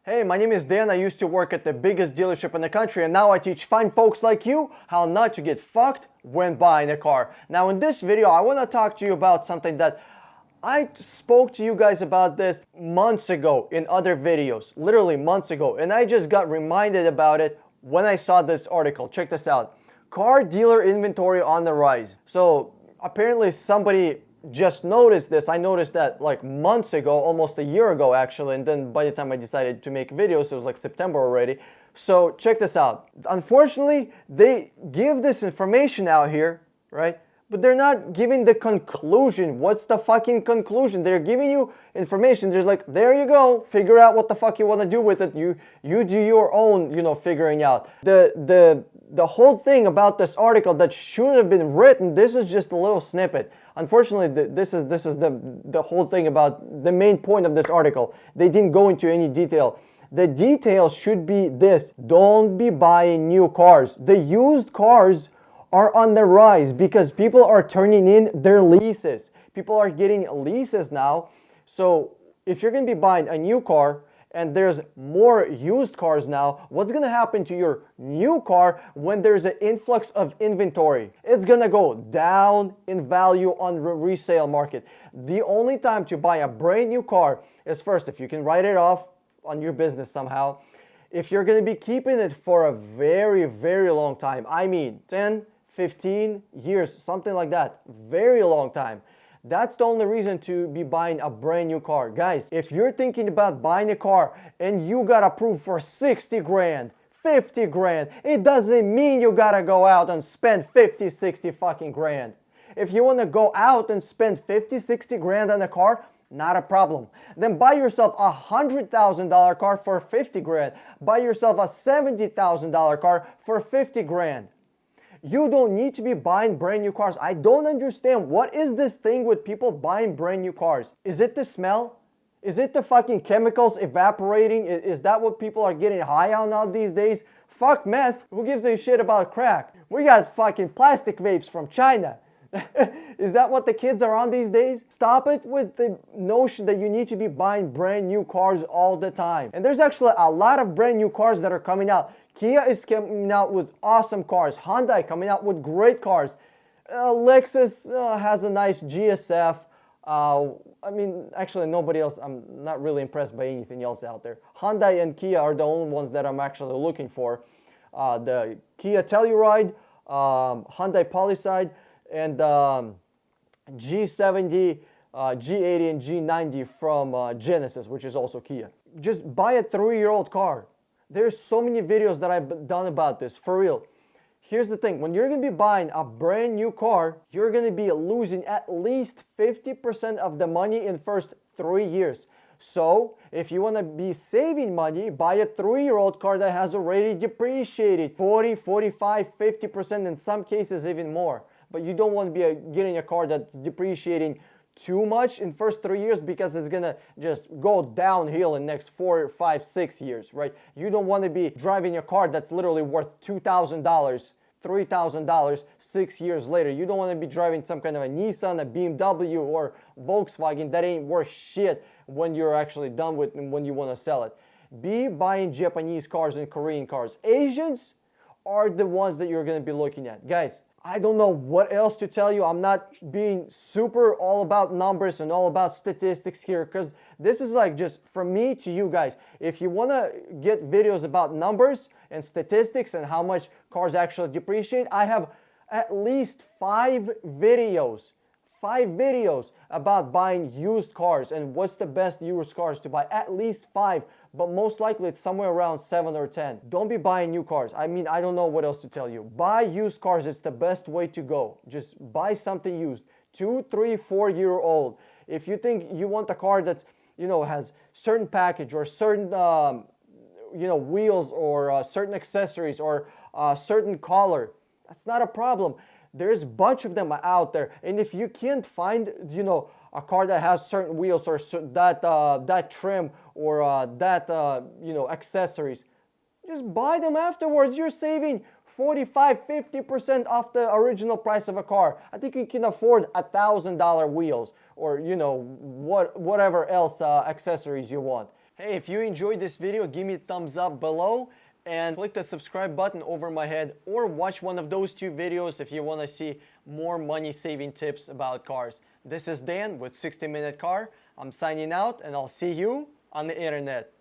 Hey, my name is Dan. I used to work at the biggest dealership in the country, and now I teach fine folks like you how not to get fucked when buying a car. Now in this video, I want to talk to you about something that I spoke to you guys about this months ago in other videos, literally months ago, and I just got reminded about it when I saw this article. Check this out. Car dealer inventory on the rise. So apparently somebody just noticed this. I noticed that like months ago, almost a year ago actually, and then by the time I decided to make videos, it was like September already. So check this out. Unfortunately, they give this information out here, right? But they're not giving the conclusion. What's the fucking conclusion? They're giving you information. They're like, there you go. Figure out what the fuck you want to do with it. You do your own, figuring out. The whole thing about this article that should have been written, this is just a little snippet. Unfortunately, this is the whole thing about the main point of this article. They didn't go into any detail. The details should be this: don't be buying new cars. The used cars are on the rise because people are turning in their leases. People are getting leases now. So if you're going to be buying a new car and there's more used cars now, what's going to happen to your new car when there's an influx of inventory? It's going to go down in value on the resale market. The only time to buy a brand new car is first, if you can write it off on your business somehow. If you're going to be keeping it for a very, very long time, I mean 10, 15 years, something like that, very long time. That's the only reason to be buying a brand new car. Guys, if you're thinking about buying a car and you got approved for 60 grand, 50 grand, it doesn't mean you gotta go out and spend 50, 60 fucking grand. If you wanna go out and spend 50, 60 grand on a car, not a problem. Then buy yourself a $100,000 car for 50 grand. Buy yourself a $70,000 car for 50 grand. You don't need to be buying brand new cars. I don't understand. What is this thing with people buying brand new cars? Is it the smell? Is it the fucking chemicals evaporating? Is that what people are getting high on now these days? Fuck meth. Who gives a shit about crack? We got fucking plastic vapes from China. Is that what the kids are on these days? Stop it with the notion that you need to be buying brand new cars all the time. And there's actually a lot of brand new cars that are coming out. Kia is coming out with awesome cars. Hyundai coming out with great cars. Lexus has a nice GSF. I mean, actually nobody else, I'm not really impressed by anything else out there. Hyundai and Kia are the only ones that I'm actually looking for. The Kia Telluride, Hyundai Palisade, and G70, G80, and G90 from Genesis, which is also Kia. Just buy a 3-year-old car. There's so many videos that I've done about this, for real. Here's the thing, when you're going to be buying a brand new car, you're going to be losing at least 50% of the money in first 3 years. So, if you want to be saving money, buy a 3-year-old car that has already depreciated 40, 45, 50%, in some cases even more. But you don't want to be getting a car that's depreciating too much in first 3 years because it's gonna just go downhill in next 4, 5, 6 years, right? You don't want to be driving a car that's literally worth $2,000, $3,000 6 years later. You don't want to be driving some kind of a Nissan, a BMW, or Volkswagen that ain't worth shit when you're actually done with and when you want to sell it. Be buying Japanese cars and Korean cars. Asians are the ones that you're going to be looking at. Guys, I don't know what else to tell you. I'm not being super all about numbers and all about statistics here, because this is like just from me to you guys. If you want to get videos about numbers and statistics and how much cars actually depreciate, I have at least 5 videos about buying used cars and what's the best used cars to buy. At least 5, but most likely it's somewhere around 7 or 10. Don't be buying new cars. I mean, I don't know what else to tell you. Buy used cars. It's the best way to go. Just buy something used, 2, 3, 4-year-old. If you think you want a car that's, has certain package or certain wheels or certain accessories or certain color, that's not a problem. There's a bunch of them out there, and if you can't find, a car that has certain wheels or that trim or accessories, just buy them afterwards. You're saving 45, 50% off the original price of a car. I think you can afford $1,000 wheels or whatever else accessories you want. Hey, if you enjoyed this video, give me a thumbs up below and click the subscribe button over my head, or watch one of those two videos if you want to see more money saving tips about cars. This is Dan with 60 Minute Car. I'm signing out, and I'll see you on the internet.